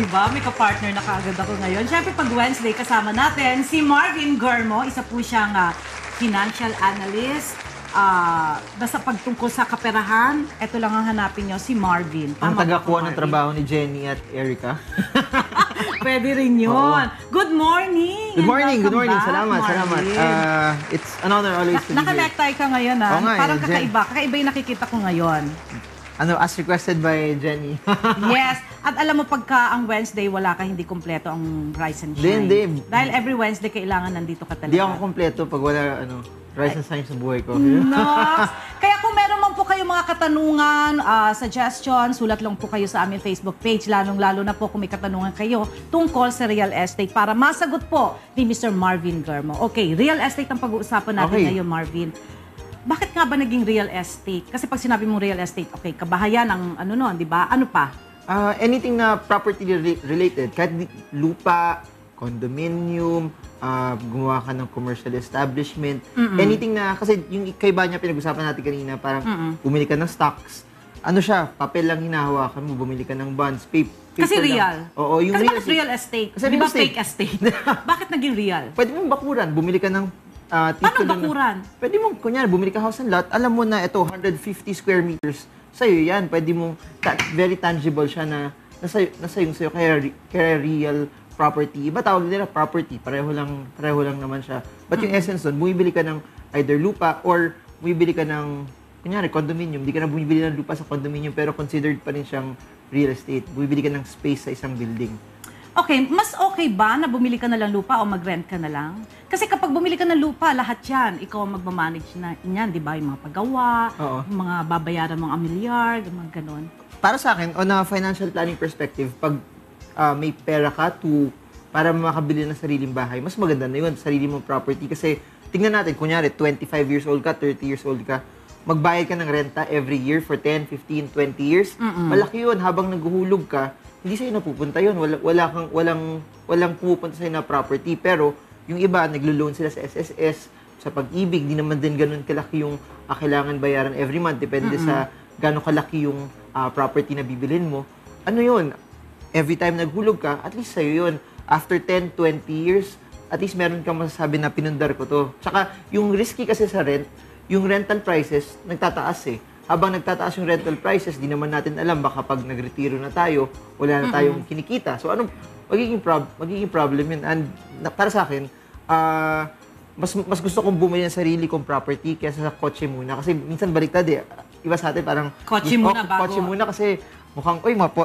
ba? May kapartner na kaagad ako ngayon. Siyempre, pag Wednesday, kasama natin si Marvin Germo. Isa po siyang financial analyst. Basta pagtungkol sa kaperahan, ito lang ang hanapin nyo, si Marvin. Ang tagakuha ng trabaho ni Jenny at Erica. Pwede rin yun. Good morning! Good morning, good morning. Back, Salamat, salamat. It's an honor always to be here. Naka-necktie ka ngayon, ha? Parang kakaiba. Kakaiba yung nakikita ko ngayon. As requested by Jenny. Yes. At alam mo, pagka ang Wednesday, wala ka, hindi kompleto ang Rise and Shine. Hindi. Dahil every Wednesday, kailangan nandito ka talaga. Hindi ako kompleto pag wala, Rise and Shine sa buhay ko. Nox! Kaya kung meron man po kayo mga katanungan, suggestions, sulat lang po kayo sa aming Facebook page, lalong-lalo na po kung may katanungan kayo tungkol sa real estate para masagot po ni Mr. Marvin Germo. Okay, real estate ang pag-uusapan natin ngayon, Marvin. Bakit nga ba naging real estate? Kasi pag sinabi mong real estate, okay, kabahayan ang noon, di ba? Ano pa? Anything na property related, kahit lupa, condominium, gumawa ka ng commercial establishment, anything na, kasi yung kaiba niya pinag-usapan natin kanina, parang bumili ka ng stocks, papel lang hinahawakan mo, bumili ka ng bonds, paper kasi real. Oo, yung kasi bakit real estate? Kasi di ba fake estate? Bakit naging real? Pwede mong bakuran, bumili ka ng paano bakuran? Pwede mong, kunyari, bumili ka house and lot, alam mo na ito, 150 square meters, sa'yo yan, pwede mong, very tangible siya na, nasa yung sa'yo, kaya real property. Iba tawag nila property, pareho lang naman siya. But yung essence doon, bumibili ka ng either lupa or bumibili ka ng, kunyari, condominium. Hindi ka na bumibili ng lupa sa condominium pero considered pa rin siyang real estate. Bumibili ka ng space sa isang building. Okay, mas okay ba na bumili ka na lang lupa o mag-rent ka na lang? Kasi kapag bumili ka ng lupa, lahat yan, ikaw ang magmamanage na yan, di ba? Yung mga paggawa, yung mga babayaran mong amilyar, yung mga ganon. Para sa akin, on a financial planning perspective, pag may pera ka para makabili ng sariling bahay, mas maganda na yun, sarili mong property. Kasi tingnan natin, kunyari, 25 years old ka, 30 years old ka, magbayad ka ng renta every year for 10, 15, 20 years, malaki yun. Habang naghuhulog ka, hindi sa'yo napupunta yun. Walang pumupunta sa'yo na property. Pero yung iba, naglo-loan sila sa SSS, sa Pag-ibig, di naman din ganun kalaki yung kailangan bayaran every month. Depende sa gano'ng kalaki yung property na bibilhin mo. Ano yun? Every time naghulog ka, at least sa'yo yun. After 10, 20 years, at least meron kang masasabi na pinundar ko to. Tsaka, yung risky kasi sa rent, yung rental prices, nagtataas eh. Habang nagtataas yung rental prices, di naman natin alam, baka pag nagretiro na tayo, wala na tayong kinikita. So, anong magiging problem yun? And para sa akin, mas gusto kong bumili ng sarili kong property kaysa sa kotse muna. Kasi minsan baliktad eh. Iba sa atin parang... Kotse muna bago. Kotse muna kasi mukhang,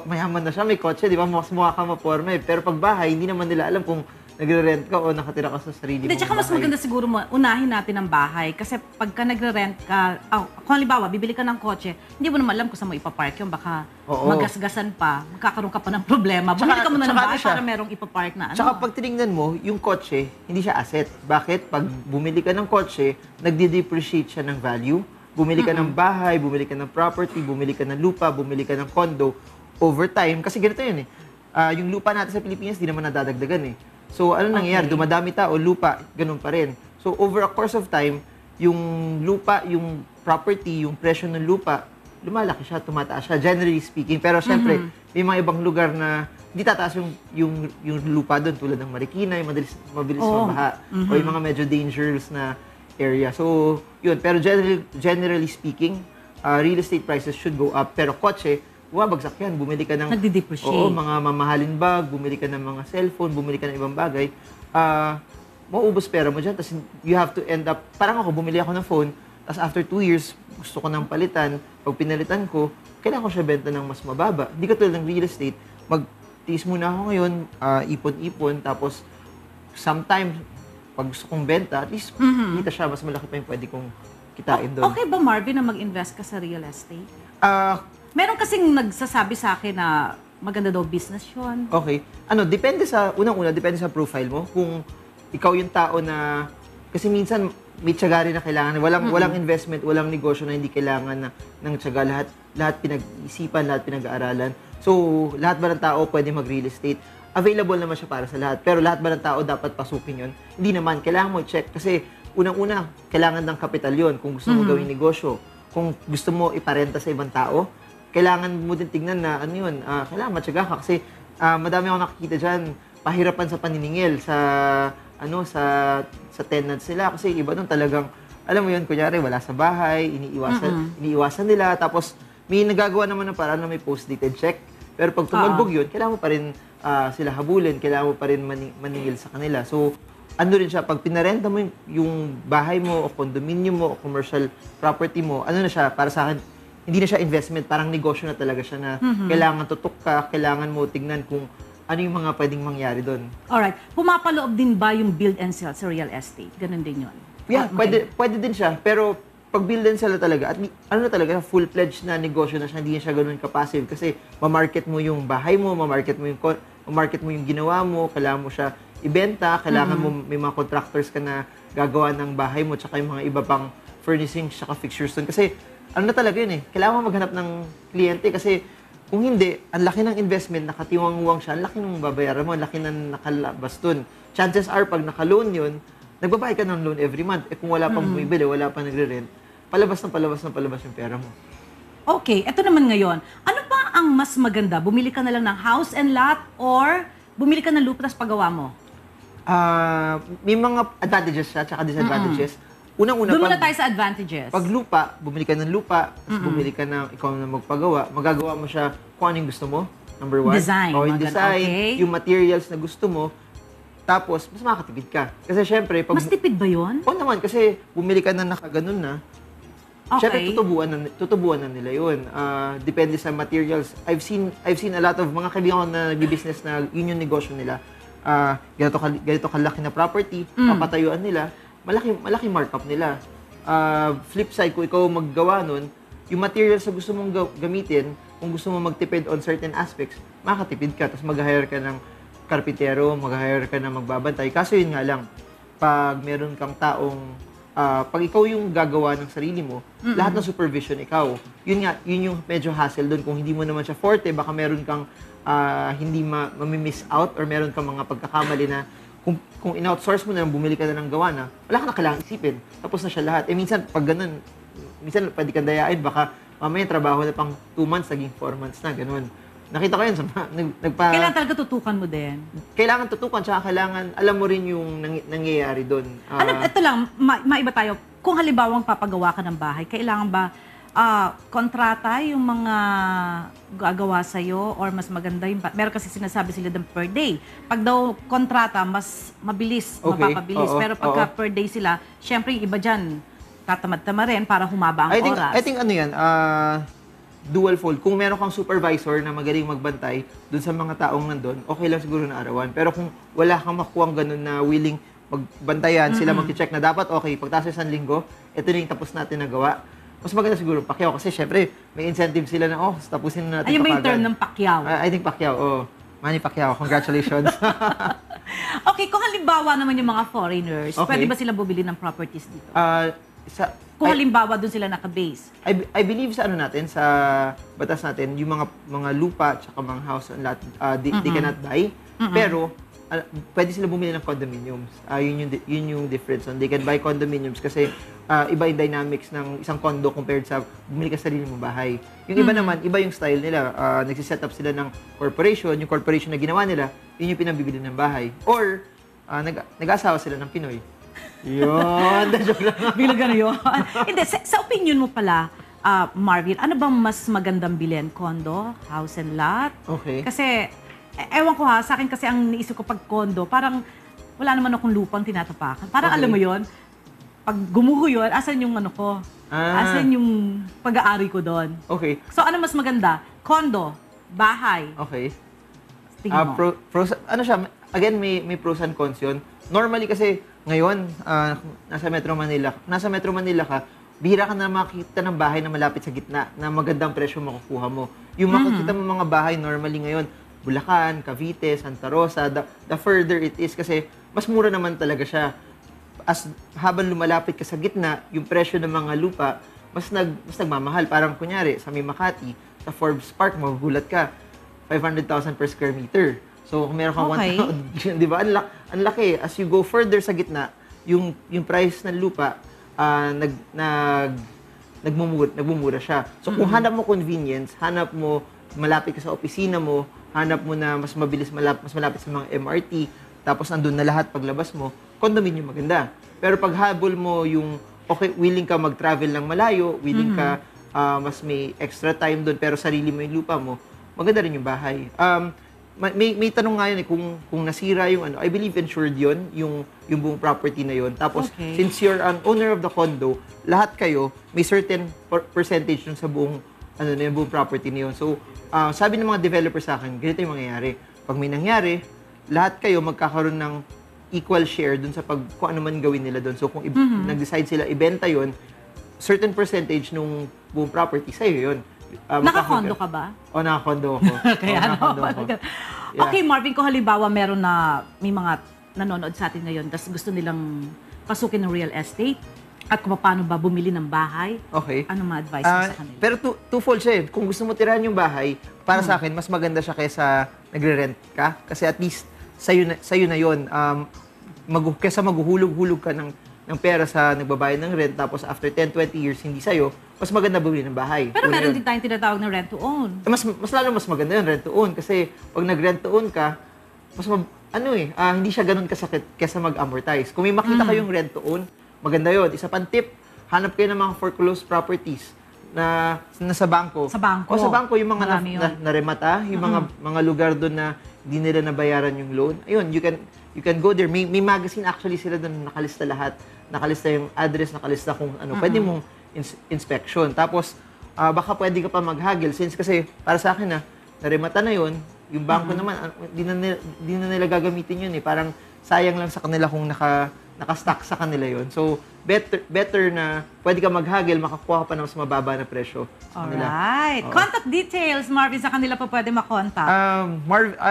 mayaman na siya, may kotse, di ba? Mas mukha ka maporma eh. Pero pag bahay, hindi naman nila alam kung nagre-rent ka o nakatira ka sa sarili mong bahay. Tsaka mas maganda siguro unahin natin ang bahay. Kasi pagka nagre-rent ka, kung halimbawa, bibili ka ng kotse, hindi mo naman alam kung saan mo ipapark yun. Baka magasgasan pa, magkakaroon ka pa ng problema. Bumili ka muna ng bahay para merong ipapark na ano. Tsaka pag tinignan mo, yung kotse, hindi siya asset. Bakit? Pag bumili ka ng kotse, nagde-depreciate siya ng value. Bumili ka ng bahay, bumili ka ng property, bumili ka ng lupa, bumili ka ng condo, over time, kasi ganito yun eh. Yung lupa natin sa Pilipinas, di naman nadadagdagan eh. So, ano nangyayari? Dumadami tao, lupa, ganun pa rin. So, over a course of time, yung lupa, yung property, yung presyo ng lupa, lumalaki siya, tumataas siya, generally speaking. Pero syempre, may mga ibang lugar na hindi tataas yung lupa doon, tulad ng Marikina, yung mabilis mabaha, o yung mga medyo dangerous na area. So, yun. Pero generally speaking, real estate prices should go up. Pero kotse, bumabagsak yan. Bumili ka ng mga mamahalin bag, bumili ka ng mga cellphone, bumili ka ng ibang bagay. Mauubos pera mo dyan. Tapos you have to end up, parang ako, bumili ako ng phone, tapos after 2 years, gusto ko nang palitan. Pag pinalitan ko, kailangan ko siya benta ng mas mababa. Hindi ka tulad ng real estate. Magtiis muna ako ngayon, ipon-ipon, tapos sometimes, pag gusto kong benta, at least kita siya, mas malaki pa yung pwede kong kitain doon. Okay ba, Marvin, na mag-invest ka sa real estate? Meron kasing nagsasabi sa akin na maganda daw business yun. Okay. Depende depende sa profile mo. Kung ikaw yung tao na, kasi minsan may tiyaga rin na kailangan. Walang investment, walang negosyo na hindi kailangan ng tiyaga. Lahat pinag-isipan, lahat pinag-aaralan. So, lahat ba ng tao pwede mag-real estate? Available naman siya para sa lahat. Pero lahat ba ng tao dapat pasukin yun? Hindi naman. Kailangan mo i-check. Kasi unang-una, kailangan ng kapital yun kung gusto mo gawing negosyo. Kung gusto mo iparenta sa ibang tao, kailangan mo din tignan na kailangan matyaga ka kasi Madami akong nakikita dyan, pahirapan sa paniningil, sa tenants nila. Kasi iba doon talagang, alam mo yun, kunyari, wala sa bahay, iniiwasan nila. Tapos, may nagagawa naman ng paraan na may post-dated check. Pero pag tumalbog yun, kailangan mo pa rin sila habulin, kailangan mo pa rin maningil sa kanila. So, ano rin siya, pag pinarenta mo yung bahay mo, o condominium mo, o commercial property mo, ano na siya, para sa akin, hindi na siya investment, parang negosyo na talaga siya na kailangan tutok ka, kailangan mo tignan kung ano yung mga pwedeng mangyari doon. Alright. Pumapaloob din ba yung build and sell sa real estate? Ganun din yun? Yeah, pwede din siya. Pero pag build and sell na talaga, at ano na talaga, full-fledged na negosyo na siya, hindi na siya ganun ka-passive. Kasi mamarket mo yung bahay mo, mamarket mo yung ginawa mo, kailangan mo siya ibenta, kailangan mo may mga contractors ka na gagawa ng bahay mo, tsaka yung mga iba pang furnishings, tsaka fixtures doon. Kasi ano na talaga yun kailangan mo maghanap ng kliyente kasi kung hindi, ang laki ng investment, nakatiwang-uwang siya, ang laki ng babayaran mo, ang laki ng nakalabas dun. Chances are, pag naka-loan yun, nagbabayad ka ng loan every month. Kung wala pang bumibili, wala pang nagre-rent, palabas yung pera mo. Okay, eto naman ngayon. Ano pa ang mas maganda? Bumili ka na lang ng house and lot or bumili ka ng lupa tapos pagawa mo? May mga advantages siya, tsaka disadvantages. Unang-una, Doon muna tayo sa advantages. pag lupa, bumili ka ng lupa, tapos bumili ka ng ikaw na magpagawa, magagawa mo siya kung anong gusto mo, number one. Design, O yung mga design, ganun, okay. yung materials na gusto mo, tapos mas makakatipid ka. Kasi syempre, pag... Mas tipid ba yun? Oo naman, kasi bumili ka na nakaganon na, syempre tutubuan na nila yun. Depende sa materials. I've seen a lot of mga kaibigan ko na nagbi-business na yun yung negosyo nila. Ganito kalaki na property, papatayuan nila, malaki markup nila. Flip side, kung ikaw maggawa nun, yung materials na gusto mong gamitin, kung gusto mo magtipid on certain aspects, makakatipid ka. Tapos mag-hire ka ng karpintero, mag-hire ka na magbabantay. Kaso yun nga lang, pag meron kang taong, pag ikaw yung gagawa ng sarili mo, lahat ng supervision ikaw. Yun yung medyo hassle doon. Kung hindi mo naman siya forte, baka meron kang hindi mami-miss out or meron kang mga pagkakamali na kung in-outsource mo na, bumili ka na ng gawa na, wala ka na kailangang isipin. Tapos na siya lahat. Minsan, pag ganun, minsan pwede kang dayain, baka mamaya trabaho na pang 2 months, naging 4 months na, ganun. Nakita ko yun sa Kailangan talaga tutukan mo din. Kailangan tutukan, tsaka kailangan alam mo rin yung nangyayari doon. Ito lang, maiba tayo. Kung halimbawang papagawa ka ng bahay, kailangan ba kontrata yung mga gagawa sa'yo or mas maganda yung... Meron kasi sinasabi sila ng per day. Pag daw kontrata, mas mabilis, mapapabilis. Pero pagka per day sila, syempre yung iba dyan, tatamad-tama rin para humaba ang oras. I think ano yan, dual fold. Kung meron kang supervisor na magaling magbantay dun sa mga taong nandun, okay lang siguro na arawan. Pero kung wala kang makuhang ganun na willing magbantayan, sila mag-check na dapat okay, pagtaas sa 1 linggo, ito na yung tapos natin na gawa. Mas maganda siguro Pacquiao kasi syempre may incentive sila na tapusin na natin. Ayun ba yung term ng Pacquiao? I think Pacquiao, Manny Pacquiao, congratulations. Okay, kung halimbawa naman yung mga foreigners, pwede ba sila bumili ng properties dito? Kung halimbawa doon sila naka-base? I believe sa natin, sa batas natin, yung mga lupa at mga house and lot, they cannot buy. Pero pwede sila bumili ng condominiums. Yun yung difference. They can buy condominiums kasi iba yung dynamics ng isang condo compared sa bumili ka sarili mong bahay. Yung iba naman, iba yung style nila. Nagsiset up sila ng corporation. Yung corporation na ginawa nila, yun yung pinabibili ng bahay. Or, nag-asawa sila ng Pinoy. Yun, joke lang. Bilang gano'n yun. Hindi, sa opinion mo pala, Marvin, ano bang mas magandang bilhin? Condo, house and lot? Okay. Kasi, ewan ko sa akin kasi ang naisip ko pag condo, parang wala naman akong lupang tinatapakan. Parang alam mo yon, pag gumuho yun, asan yung ko? Asan yung pag-aari ko doon? Okay. So, ano mas maganda? Condo, bahay. Okay. Tingin mo. Ano siya, again, may pros and cons yun. Normally kasi, ngayon, nasa Metro Manila ka, bihira ka na makikita ng bahay na malapit sa gitna, na magandang presyo makukuha mo. Yung makikita mo mga bahay normally ngayon, Bulacan, Cavite, Santa Rosa, the further it is, kasi mas mura naman talaga siya. Habang lumalapit ka sa gitna, yung presyo ng mga lupa, mas nagmamahal. Parang kunyari, sa may Makati, sa Forbes Park, magugulat ka, 500,000 per square meter. So, kung meron kang 1,000, di ba? Ang laki. As you go further sa gitna, yung price ng lupa, nagmumura siya. So, kung hanap mo convenience, hanap mo malapit ka sa opisina mo, hanap mo na mas mabilis, mas malapit sa mga MRT, tapos nandun na lahat paglabas mo, condominium maganda. Pero pag habol mo yung, okay, willing ka mag-travel ng malayo, willing ka mas may extra time doon, pero sarili mo yung lupa mo, maganda rin yung bahay. May tanong nga yun kung nasira yung ano, I believe insured yun, yung buong property na yun. Tapos, since you're an owner of the condo, lahat kayo, may certain percentage dun sa buong, yung buong property na yun. So, sabi ng mga developers sa akin, ganito yung mangyayari. Pag may nangyari, lahat kayo magkakaroon ng equal share dun sa kung ano man gawin nila dun. So, kung nag-decide sila ibenta yun, certain percentage nung buong property, sa'yo yun. Naka-condo ka ba? O, naka-condo ako. Kaya naka-condo ako. Yeah. Okay, Marvin, kung halimbawa meron na may mga nanonood sa atin ngayon tapos gusto nilang pasukin ng real estate at kung paano ba bumili ng bahay, okay. Ano ma-advise mo sa kanila? Pero twofold siya eh. Kung gusto mo tirahan yung bahay, para sa akin, mas maganda siya kaysa nagre-rent ka. Kasi at least, sa'yo na yun. Kaysa maghuhulog-hulog ka ng pera sa nagbabayad ng rent, tapos after 10-20 years, hindi sa'yo, mas maganda bumili ng bahay. Pero meron din tayong tinatawag na rent to own. Mas lalo mas maganda yun, rent to own. Kasi pag nag-rent to own ka, hindi siya ganun kasakit kaysa mag-amortize. Kung may makita kayong rent to own, maganda yun. Isa pang tip, hanap kayo ng mga foreclosed properties na sa bangko. Sa bangko. O sa bangko, yung mga naremata, yung mga lugar doon na hindi nila nabayaran yung loan. Ayun, you can go there. May magazine actually sila doon, nakalista lahat. Nakalista yung address, nakalista kung ano. Pwede mong inspection. Tapos, baka pwede ka pa maghagil. Since kasi, para sa akin naremata na yun, yung bangko naman, di na nila gagamitin yun eh. Parang sayang lang sa kanila kung naka-stack sa kanila yun. So, better na pwede ka maghagil, makakuha ka pa ng mas mababa na presyo sa kanila. Alright. Contact details, Marvin, sa kanila pa pwede makontak.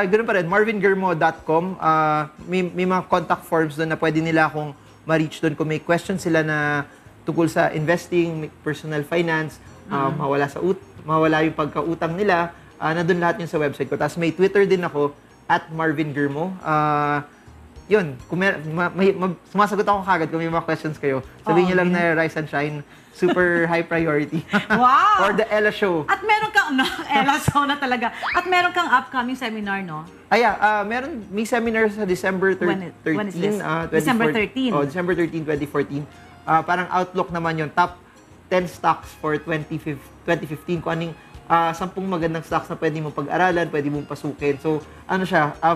Ganun pa rin, marvingermo.com. May mga contact forms doon na pwede nila akong ma-reach doon kung may questions sila na tungkol sa investing, personal finance, mawala yung pagkautang nila, nandun lahat yun sa website ko. Tapos may Twitter din ako, @marvingermo. Yun, kung sumasagot ako kagad kung may mga questions kayo. Sabihin niyo lang na Rise and Shine, super high priority. Wow! Or the Ella Show. At meron kang, Ella Show na talaga. At meron kang upcoming seminar, no? May seminar sa December 13. When is this? December 13. Oh, December 13, 2014. Parang outlook naman yung top 10 stocks for 2015. Kung anong 10 magandang stocks na pwede mong pag-aralan, pwede mong pasukin. So,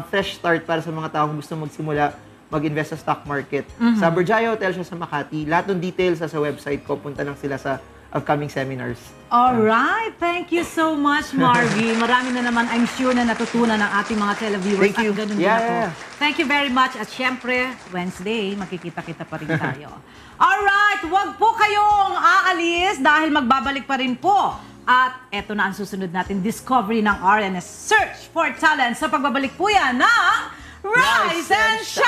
fresh start para sa mga taong gusto magsimula mag-invest sa stock market. Sa Berjaya Hotel siya sa Makati. Lahat ng details sa website ko. Punta lang sila sa upcoming seminars. Alright. Thank you so much, Marvin. Marami na naman, I'm sure, na natutunan ng ating mga televiewers. Thank you. At ganun din ako. Thank you very much. At syempre, Wednesday, makikita-kita pa rin tayo. Alright. Huwag po kayong aalis dahil magbabalik pa rin po. At eto na ang susunod natin, discovery ng RNS Search for Talent. Sa pagbabalik po yan ng Rise and Shine!